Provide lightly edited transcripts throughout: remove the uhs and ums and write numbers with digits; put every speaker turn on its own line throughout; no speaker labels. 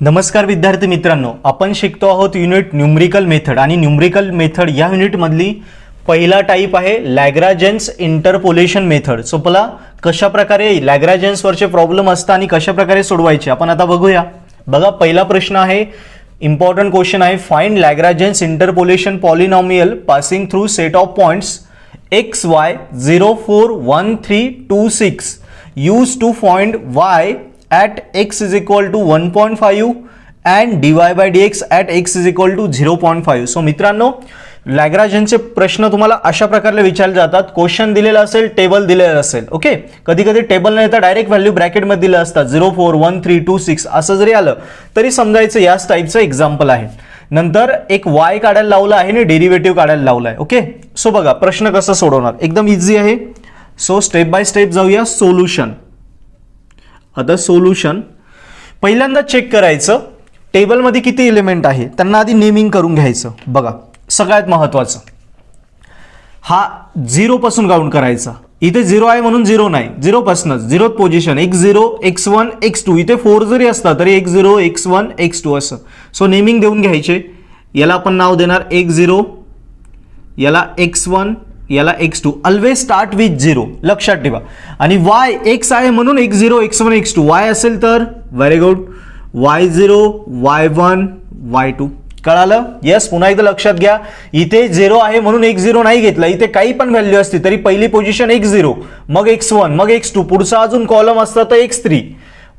नमस्कार विद्यार्थी मित्रांनो, आपण शिकतो आहोत युनिट न्यूमरिकल मेथड आणि न्यूमरिकल मेथड या युनिटमधली पहिला टाइप आहे लॅग्रांजेस इंटरपोलेशन मेथड. सो मला कशा प्रकारे लॅग्रांजेस वरचे प्रॉब्लेम असतात आणि कशा प्रकारे सोडवायचे आपण आता बघूया. बघा, पहिला प्रश्न आहे, इम्पॉर्टंट क्वेश्चन आहे, find Lagrange's interpolation polynomial passing through set of points x y 0 4 1 3 2 6 use to find y at x is equal to 1.5 and dy by dx at x is equal to 0.5. So मित्रांनो, लॅग्रांजेसचे प्रश्न तुम्हाला अशा प्रकारे विचारले जातात. Question दिलेला असेल, table दिलेलं असेल. ओके, कधी कधी टेबल नाही तर डायरेक्ट व्हॅल्यू ब्रॅकेटमध्ये दिलं असतात, 0 4 1 3 2 6 असं जरी आलं तरी समजायचं याच टाईपचं एक्झाम्पल आहे. नंतर एक y काढायला लावला आहे आणि डेरिव्हेटिव्ह काढायला लावला आहे. ओके, सो बघा प्रश्न कसा सोडवणार, एकदम इझी आहे. सो स्टेप बाय स्टेप जाऊया. सोल्युशन. आता सोल्युशन पहिल्यांदा चेक करायचं टेबलमध्ये किती एलिमेंट आहे, त्यांना आधी नेमिंग करून घ्यायचं. बघा, सगळ्यात महत्त्वाचं हा 0 पासून काउंट करायचा. इथे 0 आहे म्हणून 0 नाही, 0 पासूनच 0th position x0 x1 x2. इथे 4 जरी असता तरी x0 x1 x2 असं. सो नेमिंग देऊन घ्यायचे. याला आपण नाव देणार x0, याला x1, याला x2. ऑलवेज स्टार्ट विथ 0, लक्षात ठेवा. आणि y x आहे म्हणून x0 x1 x2. y असेल तर very good, y0 y1 y2. कळालं? येस. पुन्हा एकदा लक्षात घ्या, इथे 0 आहे म्हणून x0 नाही घेतला. इथे काही पण व्हॅल्यू असते तरी पहिली पोझिशन x0, मग x1, मग x2, पुढचा अजून कॉलम असता तर x3,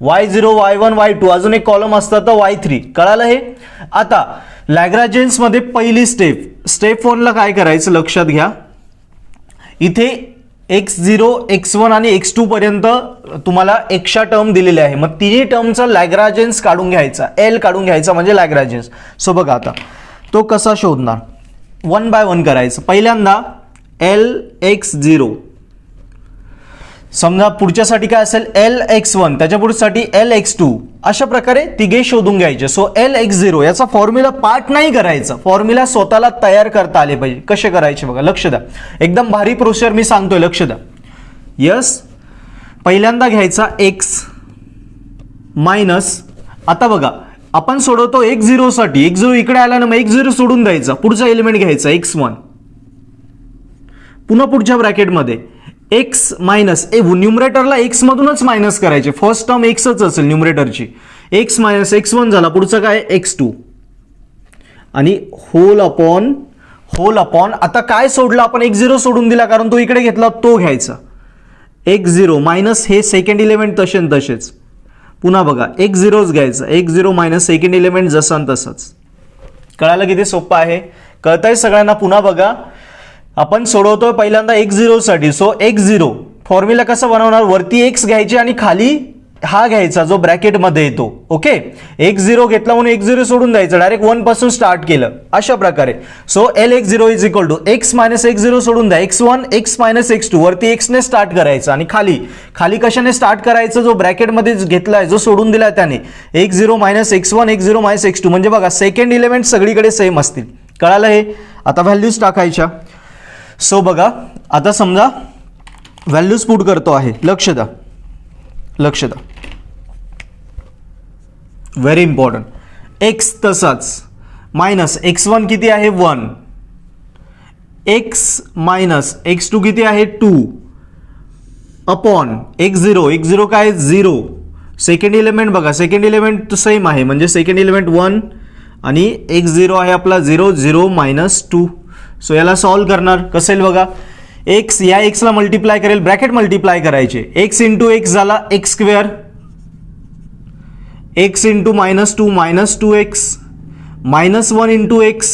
y0 y1 y2, अजून एक कॉलम असता तर y3. कळालं हे? आता लॅग्रांजेस मध्ये पहिली स्टेप 1 ला काय करायचं लक्षात घ्या. इथे x0 x1 आणि x2 पर्यंत तुम्हाला एक्स्ट्रा टर्म दिलेले आहे. मग तिन्ही टर्मचा लॅग्रांजेस काढून घ्यायचा, L काढून घ्यायचा म्हणजे लॅग्रांजेस. सो बघा आता तो कसा शोधणार, 1 बाय 1 करायचं. पहिल्यांदा Lx0, समजा पुढच्यासाठी काय असेल Lx1, त्याच्या पुढच्यासाठी Lx2, अशा प्रकारे तिघे शोधून घ्यायचे. सो Lx0 याचा फॉर्म्युला पार्ट नाही करायचा, फॉर्म्युला स्वतःला तयार करता आले पाहिजे. कसे करायचे बघा, लक्ष द्या. एकदम भारी प्रोसिजर मी सांगतोय, लक्ष द्या. यस, पहिल्यांदा घ्यायचा x मायनस. आता बघा आपण सोडवतो x0 साठी, x0 इकडे आला ना मग x0 सोडून द्यायचा, पुढचा एलिमेंट घ्यायचा x1, पुन्हा पुढच्या ब्रॅकेटमध्ये x मायनस. न्यूमरेटरला x मधूनच मायनस करायचे, फर्स्ट टर्म xच असेल न्यूमरेटरची. x मायनस x1 झाला, पुढचा काय x2 आणि होल अपॉन. आता काय सोडलं आपण, x0 सोडून दिला कारण तो इकडे घेतला, तो घ्यायचा x0 मायनस हे सेकंड एलिमेंट तसेच. पुन्हा बघा x0च घ्यायचा, x0 मायनस सेकंड एलिमेंट जसा तसाच. कळालं किती सोपं आहे? कळतंय सगळ्यांना? पुन्हा बघा, आपण सोडवतोय पहिल्यांदा x0 साठी. सो x0 फॉर्म्युला कसा बनवणार, वरती x घ्यायचे आणि खाली हा घ्यायचा जो ब्रॅकेट मध्ये येतो. ओके, x0 घेतला म्हणून x0 सोडून द्यायचं, डायरेक्ट 1 पासून स्टार्ट केलं अशा प्रकारे. So Lx0 is equal to x minus x0 सोडून द्या, x1 x मायनस x2, वरती x ने स्टार्ट करायचं आणि खाली कशाने स्टार्ट करायचं, जो ब्रॅकेट मध्ये घेतलाय, जो सोडून दिलाय त्याने, x0 minus x1 x0 minus x2. म्हणजे बघा सेकंड एलिमेंट सगळीकडे सेम असतील. कळालं हे? आता व्हॅल्यूज टाकायच्या. सो बघा आता समजा व्हॅल्यूज पुट करतो आहे, लक्ष द्या. Very important. x तसाच मायनस x1 किती आहे 1, x मायनस x2 किती आहे 2 अपॉन x0 काय 0. सेकंड एलिमेंट बघा, सेकंड एलिमेंट सेम आहे म्हणजे सेकंड एलिमेंट 1 आणि x0 आहे आपला 0 0 मायनस 2. सो याला सॉल्व करणार कसं येईल बघा, x या x ला मल्टिप्लाय करेल, ब्रॅकेट मल्टिप्लाय करायचे, x इंटू x झाला x square, x into minus 2 minus 2x, minus 1 into x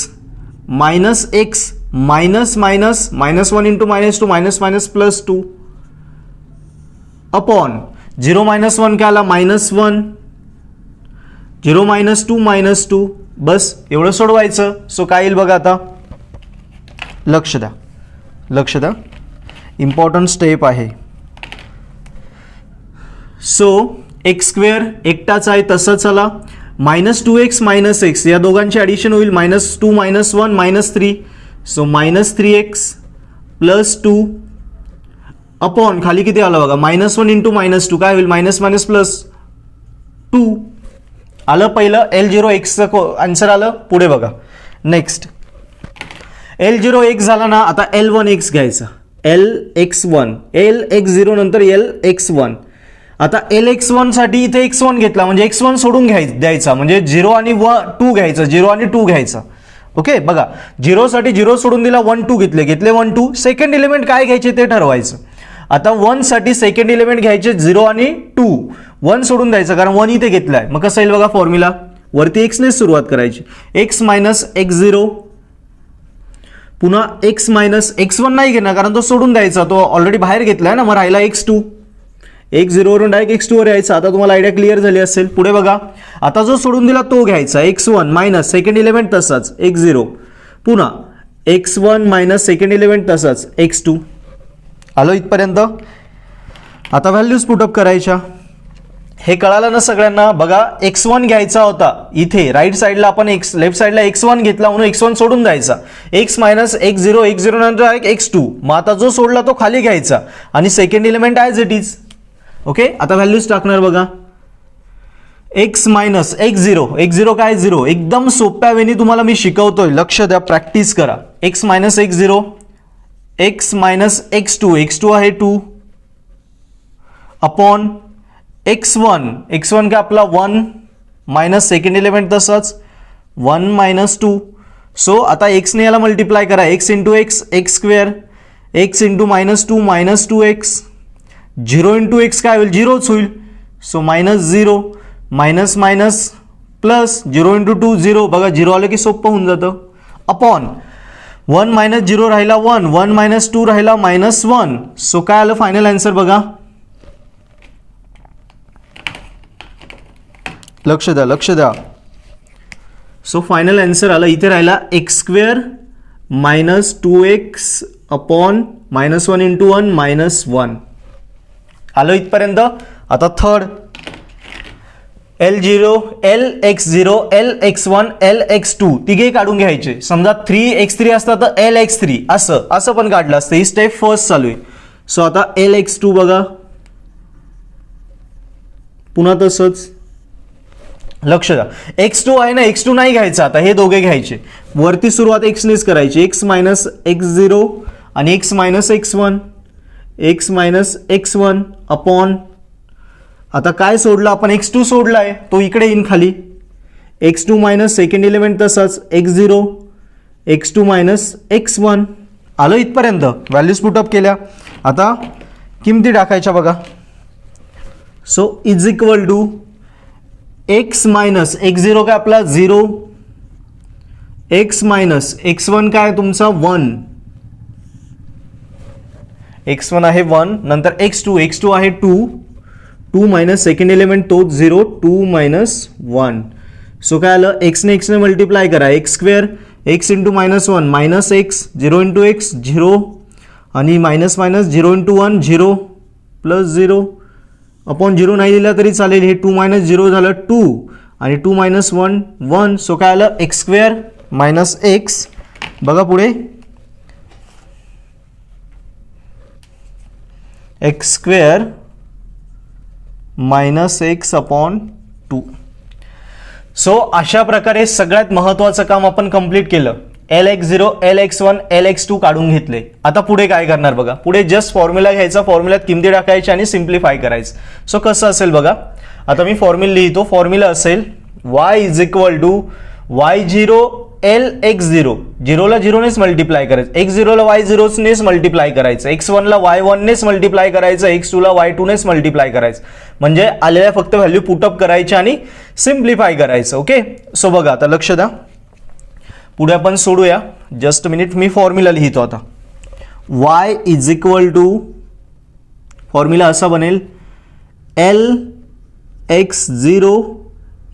minus x, minus minus minus 1 into minus 2 minus minus plus 2 upon 0 minus 1 काय आला मायनस 1, 0 मायनस 2 मायनस 2. बस एवढं सोडवायचं. So काय येईल बघा आता, लक्ष द्या, इम्पॉर्टंट स्टेप आहे. सो एक्स स्क्वेअर एकटाच आहे तसंच आला, मायनस 2x मायनस एक्स या दोघांची ॲडिशन होईल, minus 2 minus 1 minus 3. So minus 3x plus 2 upon खाली किती आलं बघा -1 इंटू -2 काय होईल मायनस मायनस प्लस 2 आलं पहिलं L0x आन्सर आलं. पुढे बघा नेक्स्ट L0x झाला ना. आता L1x घ्यायचा. Lx1 Lx0 नंतर Lx1. आता Lx1 साठी इथे x1 घेतला म्हणजे x1 सोडून द्यायचा म्हणजे 0 आणि 2 घ्यायचा. 0 आणि 2 घ्यायचा. ओके बघा 0 साठी 0 सोडून दिला 1 2 घेतले 1 2. सेकंड एलिमेंट काय घ्यायचे ते ठरवायचं. आता 1 साठी सेकंड एलिमेंट घ्यायचे 0 आणि 2. 1 सोडून द्यायचं कारण 1 इथे घेतलाय. मग कसं येईल बघा फॉर्म्युला. वरती x ने सुरुवात करायची. x मायनस x0 पुन्हा x मायनस x1 नाही घेणार कारण तो सोडून द्यायचा. तो ऑलरेडी बाहेर घेतलाय ना. मग राहिला x2. x0 वरून डायरेक्ट x2 वर यायचा. आता तुम्हाला आयडिया क्लिअर झाली असेल. पुढे बघा आता जो सोडून दिला तो घ्यायचा. x1 मायनस सेकंड एलिमेंट तसाच x0 पुन्हा x1 मायनस सेकंड एलिमेंट तसाच x2. आलो इथपर्यंत. आता व्हॅल्यूज पुटअप करायच्या. हे कळालं ना सगळ्यांना. बघा x1 घ्यायचा होता इथे राईट साईडला आपण लेफ्ट साईडला x1 घेतला म्हणून x1 सोडून द्यायचा. x मायनस x0 x0 नंतर x2. मग आता जो सोडला तो खाली घ्यायचा आणि second element as it is. Okay आता व्हॅल्यूज टाकणार बघा. x मायनस x0 x0 काय 0. एकदम सोप्या वेनी तुम्हाला मी शिकवतोय. लक्ष द्या प्रॅक्टिस करा. x minus x0 x minus x2 x2 आहे 2 अपॉन x1 x1 काय आपला 1 मायनस सेकंड एलिमेंट तसंच 1 मायनस 2. सो आता x ने याला मल्टिप्लाय करा. x into x x square x into minus 2 minus 2x 0 into x काय होईल 0च होईल. So minus 0 minus minus plus 0 into 2 0. बघा 0 आलं की सोपं होऊन जातं. अपॉन 1 मायनस 0 राहिला 1 1 मायनस 2 राहिला मायनस 1. सो काय आलं फायनल आन्सर बघा. लक्ष द्या लक्ष द्या. सो फायनल आन्सर आलं इथे राहिला x square minus 2x upon minus 1 into 1 minus 1. आलो इथपर्यंत. आता third L0 Lx0 Lx1 Lx2 तिघे काढून घ्यायचे. समजा 3x3 असता तर Lx3 असं पण काढलं असतं. ही स्टेप फर्स्ट चालू आहे. सो आता Lx2 बघा पुन्हा तसंच. लक्ष द्या x2 आहे ना x2 नाही घ्यायचा. आता हे दोघे घ्यायचे. वरती सुरुवात x नेच करायची. x मायनस x0 आणि x minus x1 x minus x1 upon आता काय सोडलं आपण x2 सोडलाय तो इकडे येईन खाली. x2 मायनस सेकंड एलिमेंट तसाच x0 x2 मायनस x1. आलो इथपर्यंत. व्हॅल्यूज पुटअप केल्या. आता किमती टाकायच्या बघा. So is equal to x minus x0 काय आपला 0 x मायनस x1 काय तुमचा 1 x1 आहे 1 नंतर x2 आहे 2 मायनस सेकंड एलिमेंट तो 0 2 मायनस 1. सो काय आलं x ने मल्टिप्लाय करा x square x into minus 1 minus x 0 into x 0 आणि minus minus 0 into 1 0 plus 0 upon 0 नाही दिला तरी चालेल. हे 2 मायनस 0 झालं 2 आणि 2 मायनस 1 1. सो काय आलं एक्स स्क्वेअर मायनस एक्स. बघा पुढे x square minus x upon 2. So अशा प्रकारे सगळ्यात महत्त्वाचं काम आपण कंप्लीट केलं. Lx0 Lx1 Lx2 काढून घेतले. आता पुढे काय करणार बघा. पुढे जस्ट फॉर्म्युला घ्यायचा. फॉर्म्युल्यात किमती टाकायची आणि सिम्प्लिफाय करायचं. सो कसं असेल बघा. आता मी फॉर्म्युला लिहितो. फॉर्म्युला असेल y is equal to y0 Lx0 0ला 0 नेच मल्टिप्लाय करायचं. x0 ला y0 नेच मल्टिप्लाय करायचं. x1 ला y1 नेच मल्टिप्लाय करायचं. x2 ला y2 नेच मल्टिप्लाय करायचं. म्हणजे आलेल्या फक्त व्हॅल्यू पुटअप करायची आणि सिम्प्लिफाय करायचं. ओके सो बघा आता लक्ष द्या. पुढे आपण सोडूया. जस्ट मिनिट मी फॉर्म्युला लिहितो आता. y is equal to formula असा बनेल Lx0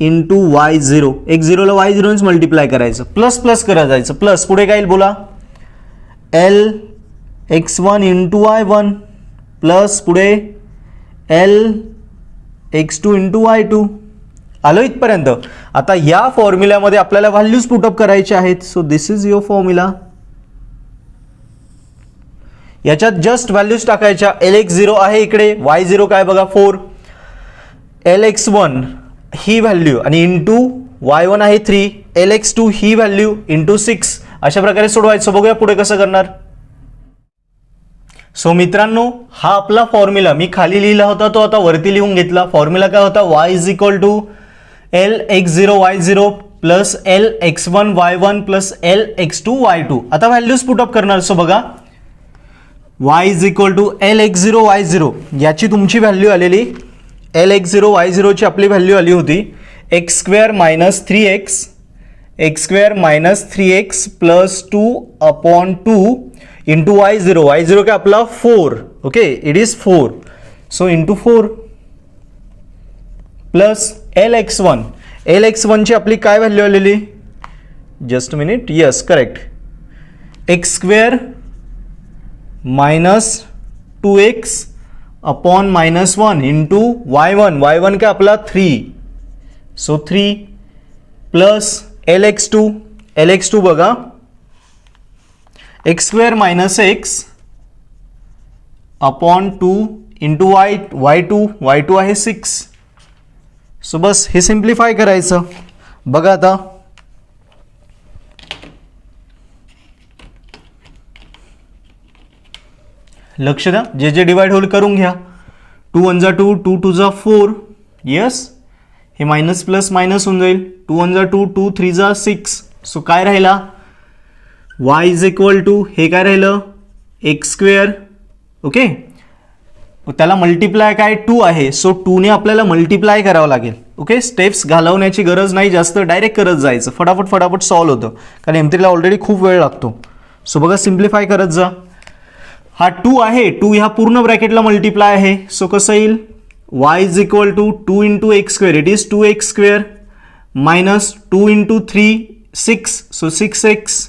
इंटू y0 x0 ला y0 मल्टिप्लाय करायचं. प्लस प्लस करत जायचं. प्लस पुढे काय येईल बोला Lx1 इंटू y1 प्लस पुढे Lx2 इंटू y2. आलो इथपर्यंत. आता या फॉर्म्युल्यामध्ये आपल्याला व्हॅल्यूज पुटअप करायचे आहेत. So this is your formula. याच्यात जस्ट व्हॅल्यूज टाकायच्या. Lx0 आहे इकडे y0 काय बघा 4 Lx1 ही व्हॅल्यू आणि इंटू y1 आहे 3, lx2 ही व्हॅल्यू इंटू 6 अशा प्रकारे सोडवायचं. बघूया पुढे कसं करणार. सो मित्रांनो, हा आपला फॉर्म्युला मी खाली लिहिला होता तो आता वरती लिहून घेतला. फॉर्म्युला काय होता, y is equal to lx0 y0 plus lx1 y1 plus lx2 y2. आता व्हॅल्यूज पुटअप करणार. सो बघा, y is equal to lx0 y0 याची तुमची व्हॅल्यू आलेली, lx0 y0 ची आपली व्हॅल्यू आली होती x square minus 3x x square minus 3x plus 2/2 into y0. y0 काय आपला 4. Okay, it is 4. So into 4 plus lx1. lx1 ची आपली काय व्हॅल्यू आलेली, just minute, yes correct, x square minus 2x upon minus 1 into y1. y1 काय आपला 3. So 3 plus lx2. lx2 बघा, x square minus x upon 2 into y2 आहे 6. So बस हे simplify करायचं. बघा आता, लक्ष द्या, जे जे डिवाइड होल करून घ्या. 2 1 जा 2, 2 2 जा 4, यस, हे मायनस प्लस मायनस होऊन जाईल. 2 1 जा 2, 2 3 जा 6. सो काय राहिला, y इज इक्वल टू हे काय राहिलं, एक्स स्क्वेअर. ओके, त्याला मल्टिप्लाय काय 2 आहे. सो 2 ने आपल्याला मल्टिप्लाय करावं लागेल. ओके, स्टेप्स घालवण्याची गरज नाही जास्त, डायरेक्ट करत जायचं, फटाफट सॉल्व्ह होतं, कारण M3 ला ऑलरेडी खूप वेळ लागतो. सो बघा, सिम्प्लिफाय करत जा. हा 2 आहे, 2 ह्या पूर्ण ब्रॅकेटला मल्टिप्लाय आहे. सो कसं येईल, y is equal to 2 into x square, it is 2x square minus 2 into 3 6. So 6x,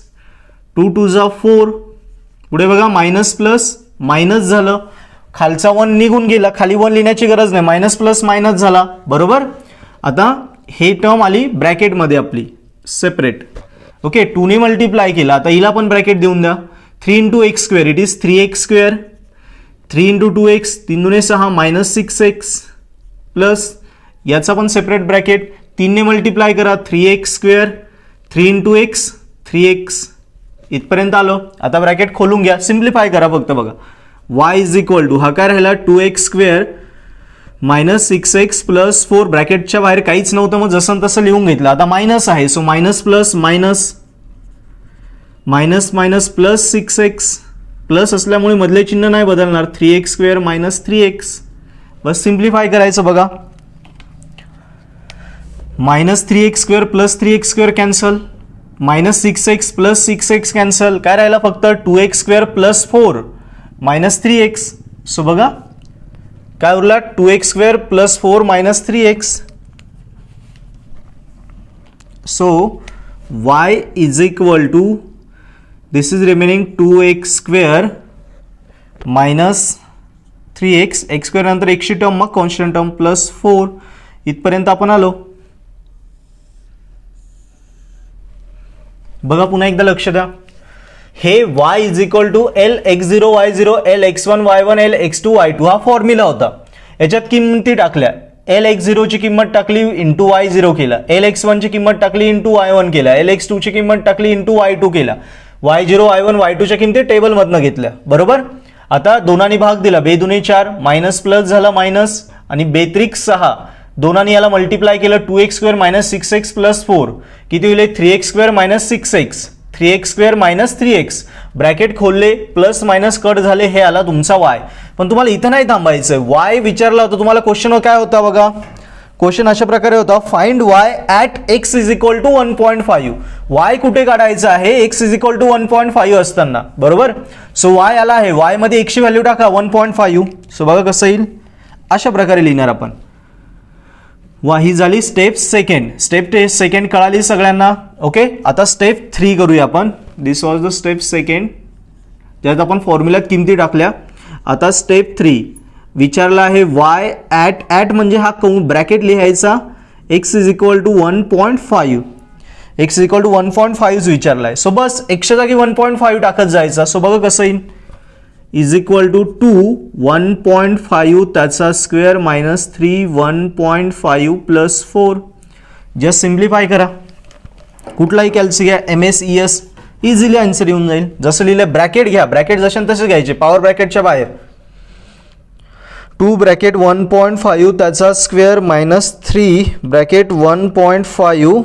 2 2 जा 4. पुढे बघा, मायनस प्लस मायनस झालं, खालचा 1 निघून गेला, खाली 1 लिहिण्याची गरज नाही, मायनस प्लस मायनस झाला. बरोबर, आता हे टर्म आली ब्रॅकेटमध्ये आपली सेपरेट. ओके, 2 ने मल्टिप्लाय केला, आता हिला पण ब्रॅकेट देऊन द्या. 3 into x square, it is 3x square. 3 into 2x, 3 दुने 6 मायनस 6x प्लस याचा पण सेपरेट ब्रॅकेट. 3 ने मल्टिप्लाय करा, 3x square. 3 into x 3x इथपर्यंत आलो. आता ब्रॅकेट खोलून घ्या, सिम्प्लिफाय करा फक्त. बघा, y इज इक्वल टू हा काय राहिला, 2x square minus 6x plus 4. ब्रॅकेटच्या बाहेर काहीच नव्हतं, मग जसं तसं लिहून घेतलं. आता मायनस आहे, so minus plus minus minus minus plus 6x plus असल्यामुळे मधले चिन्ह नाही बदलणार. 3x square minus 3x. बस सिम्प्लिफाय करायचं. बघा, minus 3x square plus 3x square cancel, minus 6x plus 6x cancel, काय राहिला फक्त 2x square plus 4 minus 3x. So बघा काय उरला, 2x square plus 4 minus 3x. So y is equal to, this is remaining 2x square minus 3x, x square नंतर एक्सची term, मग constant term plus 4. इथपर्यंत आपण आलो. बघा, पुन्हा एकदा लक्ष द्या, हे y is equal to lx0 y0 lx1 y1 lx2 y2 हा फॉर्म्युला होता. याच्यात किमती टाकल्या, lx0 ची किंमत टाकली इंटू y0 केला, lx1 ची किंमत टाकली इंटू y1 केला, lx2 ची किंमत टाकली इंटू y2 केला, y0 y1 y2 च्या किमती टेबलमधनं घेतल्या. बरोबर, आता दोनांनी भाग दिला, 2 दुने 4 मायनस प्लस झाला मायनस आणि 2 त्रिक 6, दोनांनी याला मल्टिप्लाय केलं, 2x square minus 6x plus 4 किती होईल, 3x square minus 6x, 3x square minus 3x. Bracket खोलले, प्लस मायनस कट झाले, हे आला तुमचा y. पण तुम्हाला इथं नाही थांबायचं, y विचारला होता तुम्हाला. क्वेश्चन काय होता बघा, क्वेश्चन अशा प्रकारे होता, find y at x is equal to 1.5. y कुठे काढायचं आहे, x इज इक्वल टू 1.5 असताना. बरोबर, सो y आला आहे, y मध्ये x ची व्हॅल्यू टाका 1.5. सो बघा कसं येईल, अशा प्रकारे लिहिणार आपण. ही झाली स्टेप सेकंड. स्टेप सेकंड कळाली सगळ्यांना. ओके, आता स्टेप 3 करूया आपण. दिस वॉज द स्टेप सेकंड, ज्यात आपण फॉर्म्युल्यात किमती टाकल्या. आता स्टेप 3 विचारला आहे y ॲट म्हणजे हा ब्रॅकेट लिहायचा, x is equal to 1.5, x is equal to 1.5 विचारलाय. सो बस एक्सच्या जागी 1.5 टाकत जायचा. सो बघा कसं येईल, इज इक्वल टू 2 1.5 त्याचा square minus 3 1.5 plus 4. Just simplify करा, कुठलाही कॅल्सी घ्या, MSES, इझिली आन्सर येऊन जाईल. जसं लिहिलं ब्रॅकेट घ्या, ब्रॅकेट जसे तसे घ्यायचे, पॉवर ब्रॅकेटच्या बाहेर. 2 ब्रॅकेट 1.5 त्याचा square minus 3 bracket 1.5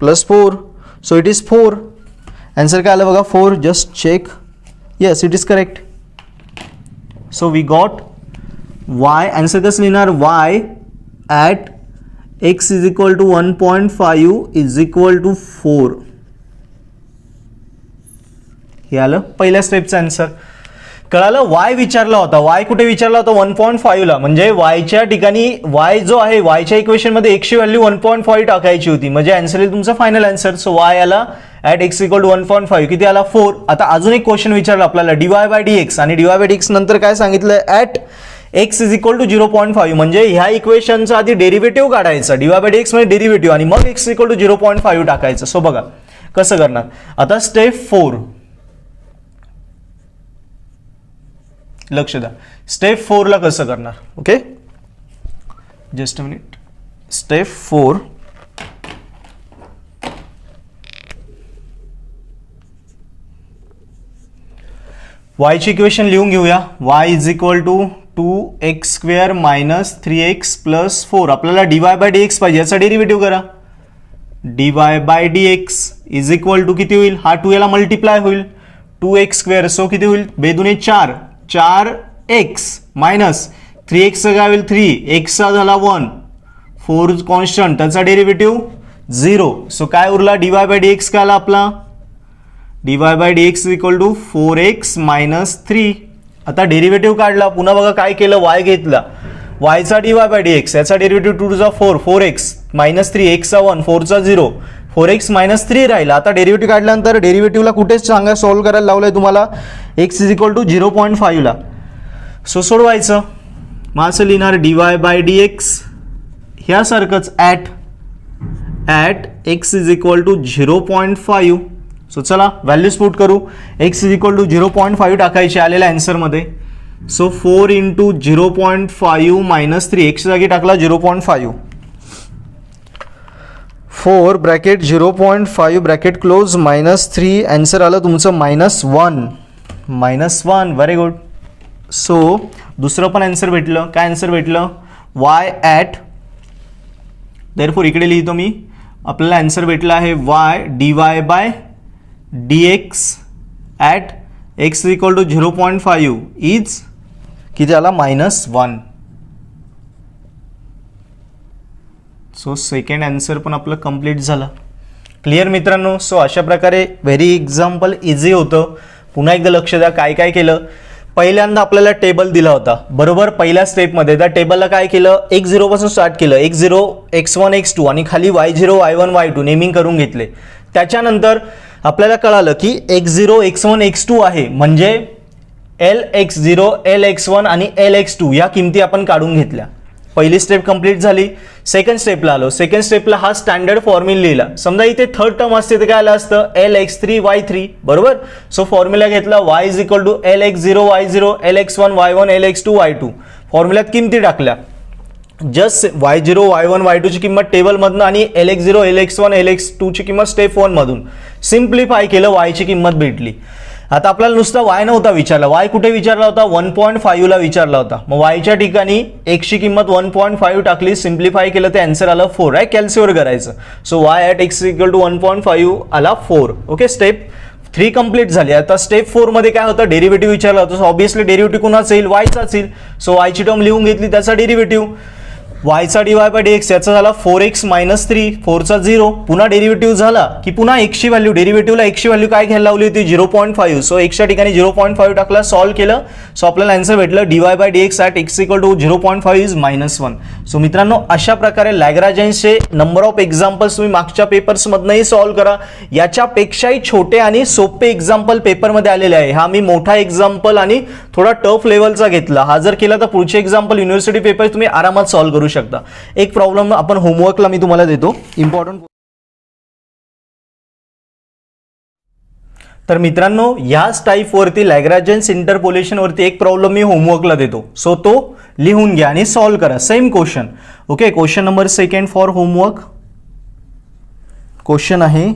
plus 4. So it is 4. Answer काय आलं बघा, 4. Just check. Yes, it is correct. So we got y. Answer कसं लिहिणार, y at x is equal to 1.5 is equal to 4. हे आलं पहिल्या स्टेपचं आन्सर. कळालं, वाय विचारला होता, वाय कुठे विचारला होता, 1.5 ला. म्हणजे वायच्या ठिकाणी वाय जो आहे, वायच्या इक्वेशन मध्ये एक्सची व्हॅल्यू 1.5 टाकायची होती, म्हणजे आन्सर येईल तुमचा फायनल आन्सर. सो वाय आला ॲट एक्स इक्वल टू 1.5, किती आला 4. आता अजून एक क्वेश्चन विचारला आपल्याला, dy बाय dx, आणि dy बाय dx नंतर काय सांगितलं, at x is equal to 0.5. म्हणजे ह्या इक्वेशनचा आधी डेरिव्हेटिव्ह काढायचा, dy बाय dx मध्ये डेरिव्हेटिव्ह, आणि मग x इक्वल टू 0.5 टाकायचं. सो बघा कसं करणार. आता स्टेप 4, लक्ष द्या, स्टेप 4 ला कसं करणार. Okay, just a minute. Step 4, y ची इक्वेशन लिहून घेऊया. y is equal to 2x square minus 3x plus 4. आपल्याला dy बाय dx पाहिजे, याचा डेरिव्हेटिव्ह करा. dy by dx is equal to किती होईल, हा 2 याला मल्टिप्लाय होईल, 2x स्क्वेअर. सो किती होईल, बेदुने 4, 4x मायनस 3x काय होईल 3, x चा झाला 1, 4 कॉन्स्टंट, त्याचा डेरिव्हेटिव्ह 0. सो काय उरला, dy बाय dx काय आला आपला, dy by dx is equal to 4x minus 3. आता डेरिव्हेटिव्ह काढला, पुन्हा बघा काय केलं, y घेतला, y चा dy बाय dx, याचा डेरिव्हेटिव्ह 2 चा 4, 4x मायनस 3, x चा 1, 4 चा 0, 4x मायनस 3 राहिला. आता डेरिव्हेटिव्ह काढल्यानंतर डेरिव्हेटिव्हला कुठेच सांगा, सॉल्व्ह करायला लावलंय तुम्हाला, x इज इक्वल टू 0.5 ला. सो सोडवायचं, मग असं लिहिणार dy बाय dx ह्यासारखंच at x is equal to 0.5. So चला व्हॅल्यूज पुट करू. x इज इक्वल टू 0.5 टाकायचे आलेल्या आन्सरमध्ये. सो 4 इंटू 0.5 मायनस 3, x जागी टाकला 0.5, 4 bracket 0.5 bracket close minus 3. Answer आलं तुमचं -1. Very good. सो दुसरं पण आन्सर भेटलं. काय आन्सर भेटलं, y ॲट, देअरफॉर इकडे लिहितो मी, आपल्याला आन्सर भेटला आहे y dy by dx at x equal to 0.5 is किती आला, -1. सो सेकंड आन्सर पण आपलं कंप्लीट झालं. क्लिअर मित्रांनो. सो अशा प्रकारे व्हेरी एक्झाम्पल इझी होतं. पुन्हा एकदा लक्ष द्या, काय काय केलं. पहिल्यांदा आपल्याला टेबल दिला होता, बरोबर. पहिल्या स्टेपमध्ये त्या टेबलला काय केलं, x0 पासून स्टार्ट केलं, x0 x1 x2 आणि खाली y0 y1 y2 नेमिंग करून घेतले. त्याच्यानंतर आपल्याला कळालं की x0 x1 x2 आहे, म्हणजे lx0 lx1 आणि lx2 या किमती आपण काढून घेतल्या. पहिली स्टेप कंप्लीट झाली. सेकंड स्टेपला आलो. सेकंड स्टेपला हा स्टँडर्ड फॉर्म्युला लिहिला. समजा इथे थर्ड टर्म असते तर काय आलं असतं, lx3 y3, बरोबर. सो फॉर्म्युला घेतला, y is equal to lx0 y0 lx1 y1 lx2 y2. फॉर्म्युल्यात किमती टाकल्या. जस्ट y0 y1 y2 ची किंमत टेबलमधून आणि lx0 lx1 lx2 ची किंमत स्टेप 1 मधून सिम्प्लिफाय केलं, y ची किंमत भेटली. आता आपल्याला नुसता y नव्हता विचारला, y कुठे विचारला होता, 1.5 ला विचारला होता. मग y च्या ठिकाणी x ची किंमत 1.5 टाकली, सिम्प्लिफाय केलं, ते आन्सर आलं 4. आहे कॅल्सीवर करायचं. So y at x equal to 1.5 आला 4. ओके, स्टेप 3 कंप्लीट झाली. आता स्टेप 4 मध्ये काय होतं, डेरिव्हेटिव्ह विचारला होता. सो ऑब्व्हियसली डेरिव्हेटिव्ह कुणाचा येईल, y चाच येईल. सो y ची टर्म लिहून घेतली, त्याचा डेरिव्हेटिव्ह y चा dy बाय dx याचा झाला 4x मायनस 3, 4 चा 0. पुन्हा डेरिव्हेटिव्ह झाला की पुन्हा x ची व्हॅल्यू, डेरिव्हेटिव्हला x ची व्हॅल्यू काय घ्यायला लावली होती, 0.5. सो x च्या ठिकाणी 0.5 टाकला, सॉल्व्ह केलं. सो आपल्याला आन्सर भेटलं dy by dx at x equal to 0.5 is -1. So मित्रांनो, अशा प्रकारे लॅग्रांजचे नंबर ऑफ एक्झाम्पल्स तुम्ही मागच्या पेपर्समधनंही सॉल्व्ह करा. याच्यापेक्षाही छोटे आणि सोपे एक्झाम्पल पेपरमध्ये आलेले आहे. हा मी मोठा एक्झाम्पल आणि थोडा टफ लेवलचा घेतला. हा जर केला तर पुढचे एक्झाम्पल युनिव्हर्सिटी पेपर तुम्ही आरामात सॉल्व्ह करू शकता. एक प्रॉब्लेम आपण होमवर्कला मी तुम्हाला देतो, इम्पॉर्टंट. तर मित्रांनो ह्याच टाईपवरती लॅग्रांजेन्स इंटरपोलेशनवरती एक प्रॉब्लेम मी होमवर्कला देतो, सो तो लिहून घ्या आणि सॉल्व्ह करा. Same question. Okay, question number 2 for homework. Question आहे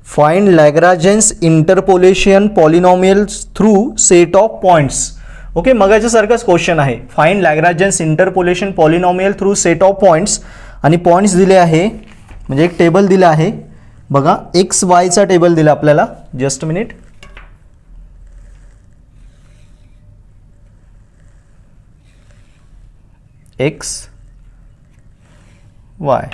find Lagrange's interpolation polynomials through set of points. Okay, मगाच्या सारखाच क्वेश्चन आहे. Find Lagrange's interpolation polynomial through set of points आणि पॉइंट्स दिले आहे, म्हणजे एक टेबल दिला आहे बघा, एक्स वायचा टेबल दिला आपल्याला. Just minute. X Y.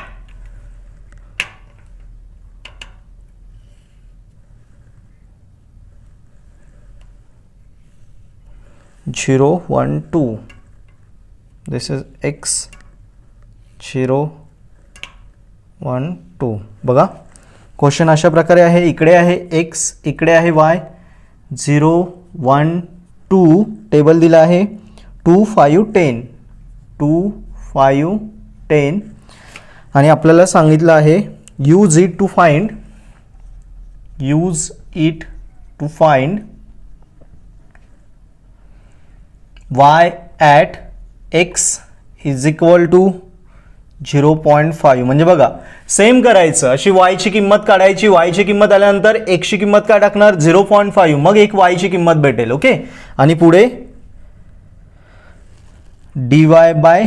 Zero 1 2. This is x 0 1 2. बघा क्वेश्चन अशा प्रकारे आहे. इकडे आहे एक्स, इकडे आहे वाय. 0 1 2 टेबल दिला आहे. 2 5 10 2 5 10 आणि आपल्याला सांगितलं आहे use it to find y at x is equal to 0.5. म्हणजे बघा सेम करायचं, अशी y ची किंमत काढायची. y ची किंमत आल्यानंतर x ची किंमत काय टाकणार 0.5, मग एक y ची किंमत भेटेल. ओके, आणि पुढे dy by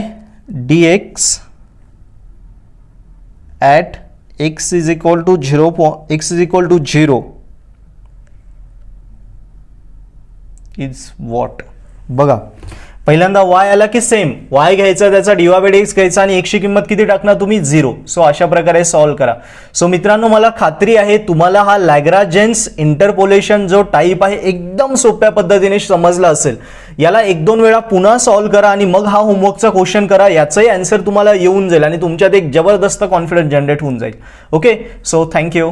dx at x is equal to 0 is what. बघा पहिल्यांदा y आला की सेम y घ्यायचा, त्याचा dy बाय dx घ्यायचा आणि x ची किंमत किती टाकणार तुम्ही 0. सो अशा प्रकारे सॉल्व्ह करा. सो मित्रांनो मला खात्री आहे तुम्हाला हा लॅग्रांजेन्स इंटरपोलेशन जो टाईप आहे एकदम सोप्या पद्धतीने समजला असेल. याला 1-2 वेळा पुन्हा सॉल्व्ह करा आणि मग हा होमवर्कचा क्वेश्चन करा. याचाही आन्सर तुम्हाला येऊन जाईल आणि तुमच्यात एक जबरदस्त कॉन्फिडन्स जनरेट होऊन जाईल. Okay, so thank you.